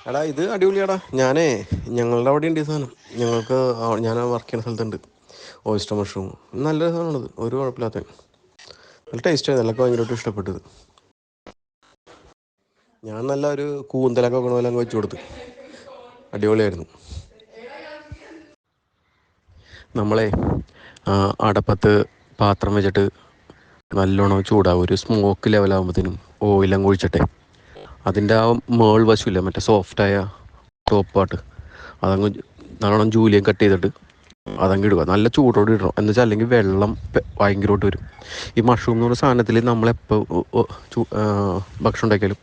എടാ ഇത് അടിപൊളിയാടാ. ഞങ്ങളുടെ അവിടെ ഉണ്ട് ഈ സാധനം. ഞാൻ വർക്ക് ചെയ്യുന്ന സ്ഥലത്തുണ്ട് ഓയിസ്റ്റർ മഷ്റൂം. നല്ല സാധനമാണത്, ഒരു കുഴപ്പമില്ലാത്ത നല്ല ടേസ്റ്റ് ആയത്. എല്ലാം ഭയങ്കരമായിട്ട് ഇഷ്ടപ്പെട്ടത്. ഞാൻ നല്ല ഒരു കൂന്തലൊക്കെ വെക്കണ പോലെ അങ്ങ് വെച്ച് കൊടുത്ത്. അടിപൊളിയായിരുന്നു. നമ്മളെ അടപ്പത്ത് പാത്രം വെച്ചിട്ട് നല്ലോണം ചൂടാവും. ഒരു സ്മോക്ക് ലെവലാകുമ്പോഴത്തേനും ഓയിലങ്ങ് ഒഴിച്ചിട്ടെ അതിൻ്റെ ആ മേൾ വശമില്ല, മറ്റേ സോഫ്റ്റായ ടോപ്പ് പാട്ട്, അതങ്ങ് നല്ലോണം ജൂലിയം കട്ട് ചെയ്തിട്ട് അതങ്ങ് ഇടുക. നല്ല ചൂടോടെ ഇടണം, എന്ന് വെച്ചാൽ അല്ലെങ്കിൽ വെള്ളം ഭയങ്കരമായിട്ട് വരും. ഈ മഷ്റൂം എന്ന് പറയുന്ന സാധനത്തിൽ നമ്മളെപ്പോൾ ഭക്ഷണം ഉണ്ടാക്കിയാലും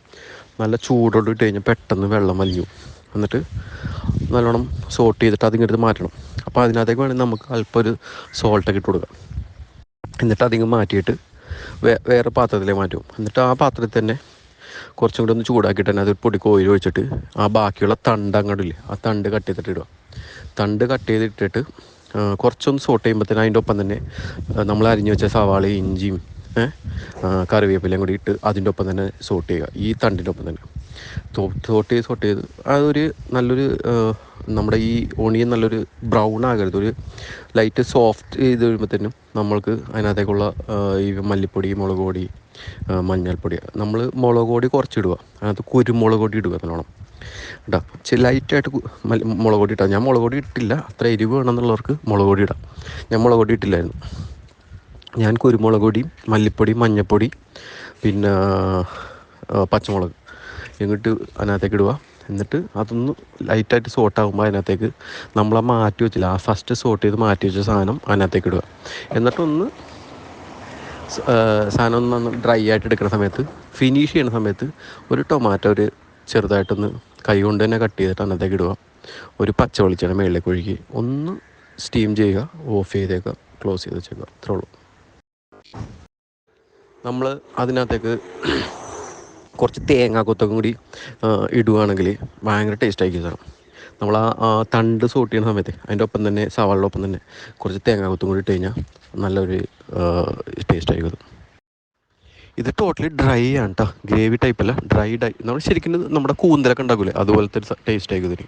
നല്ല ചൂടോടെ ഇട്ട് കഴിഞ്ഞാൽ പെട്ടെന്ന് വെള്ളം വലിഞ്ഞു. എന്നിട്ട് നല്ലോണം സോട്ട് ചെയ്തിട്ട് അതിങ്ങെടുത്ത് മാറ്റണം. അപ്പോൾ അതിനകത്തേക്ക് വേണമെങ്കിൽ നമുക്ക് അല്പം ഒരു സോൾട്ടൊക്കെ ഇട്ട് കൊടുക്കാം. എന്നിട്ട് അതിങ്ങ് മാറ്റിയിട്ട് വേറെ പാത്രത്തിലേക്ക് മാറ്റും. എന്നിട്ട് ആ പാത്രത്തിൽ തന്നെ കുറച്ചും കൂടി ഒന്ന് ചൂടാക്കിയിട്ട് തന്നെ അതൊരു പൊടി കോയിൽ ഒഴിച്ചിട്ട് ആ ബാക്കിയുള്ള തണ്ട് അങ്ങോട്ടില്ലേ, ആ തണ്ട് കട്ട് ചെയ്തിട്ട് ഇടുക. തണ്ട് കട്ട് ചെയ്തിട്ടിട്ട് കുറച്ചൊന്ന് സോട്ട് ചെയ്യുമ്പോഴത്തേന് അതിൻ്റെ ഒപ്പം തന്നെ നമ്മൾ അരിഞ്ഞു വെച്ച സവാള, ഇഞ്ചിയും കറിവേപ്പിലയും കൂടി ഇട്ട് അതിൻ്റെ ഒപ്പം തന്നെ സോട്ട് ചെയ്യുക. ഈ തണ്ടിൻ്റെ ഒപ്പം തന്നെ സോട്ട് ചെയ്ത് അതൊരു നല്ലൊരു നമ്മുടെ ഈ ഓണിയൻ നല്ലൊരു ബ്രൗൺ ആകരുത്, ഒരു ലൈറ്റ് സോഫ്റ്റ് ചെയ്ത് കഴിയുമ്പോഴത്തേനും നമ്മൾക്ക് അതിനകത്തേക്കുള്ള ഈ മല്ലിപ്പൊടി, മുളക് പൊടി, മഞ്ഞൾപ്പൊടി, നമ്മൾ മുളക് പൊടി കുറച്ചിടുക. അതിനകത്ത് കുരുമുളക് പൊടി ഇടുക നല്ലോണം കേട്ടോ. ലൈറ്റായിട്ട് മുളക് പൊടി ഇട്ടാൽ, ഞാൻ മുളക് പൊടി ഇട്ടില്ല. അത്ര എരിവ് വേണമെന്നുള്ളവർക്ക് മുളക് പൊടി ഇടാം. ഞാൻ മുളക് പൊടി ഇട്ടില്ലായിരുന്നു. ഞാൻ കുരുമുളക് പൊടി, മല്ലിപ്പൊടി, മഞ്ഞൾപ്പൊടി, പിന്നെ പച്ചമുളക് ഇങ്ങോട്ട് അതിനകത്തേക്ക് ഇടുക. എന്നിട്ട് അതൊന്ന് ലൈറ്റായിട്ട് സോട്ടാകുമ്പോൾ അതിനകത്തേക്ക് നമ്മൾ മാറ്റി വെച്ചില്ല, ആ ഫസ്റ്റ് സോട്ട് ചെയ്ത് മാറ്റി വെച്ച സാധനം അതിനകത്തേക്ക് ഇടുക. എന്നിട്ടൊന്ന് സാധനം ഒന്ന് ഡ്രൈ ആയിട്ട് എടുക്കുന്ന സമയത്ത്, ഫിനിഷ് ചെയ്യുന്ന സമയത്ത് ഒരു ടൊമാറ്റോ ഒരു ചെറുതായിട്ടൊന്ന് കൈ കൊണ്ട് തന്നെ കട്ട് ചെയ്തിട്ട് അതിനകത്തേക്ക് ഇടുക. ഒരു പച്ച വെളിച്ചെണ്ണ മുകളിലേക്ക് ഒഴുകി ഒന്ന് സ്റ്റീം ചെയ്യുക, ഓഫ് ചെയ്തേക്കുക, ക്ലോസ് ചെയ്ത് വെച്ചേക്കുക. അത്രേ ഉള്ളൂ. നമ്മൾ അതിനകത്തേക്ക് കുറച്ച് തേങ്ങാക്കൊത്തൊക്കെ കൂടി ഇടുകയാണെങ്കിൽ ഭയങ്കര ടേസ്റ്റ് ആയിരിക്കും സാധനം. നമ്മൾ ആ തണ്ട് സോട്ട് ചെയ്യുന്ന സമയത്ത് അതിൻ്റെ ഒപ്പം തന്നെ സവാളിൻ്റെ ഒപ്പം തന്നെ കുറച്ച് തേങ്ങാക്കൊത്തും കൂടി ഇട്ട് കഴിഞ്ഞാൽ നല്ലൊരു ടേസ്റ്റ് ആയിരിക്കും. ഇത് ടോട്ടലി ഡ്രൈ ആണ് കേട്ടോ, ഗ്രേവി ടൈപ്പല്ല, ഡ്രൈ നമ്മൾ ശരിക്കും നമ്മുടെ കൂന്തലൊക്കെ ഉണ്ടാക്കില്ലേ അതുപോലത്തെ ഒരു ടേസ്റ്റ് ആയിരിക്കും ഇതിന്.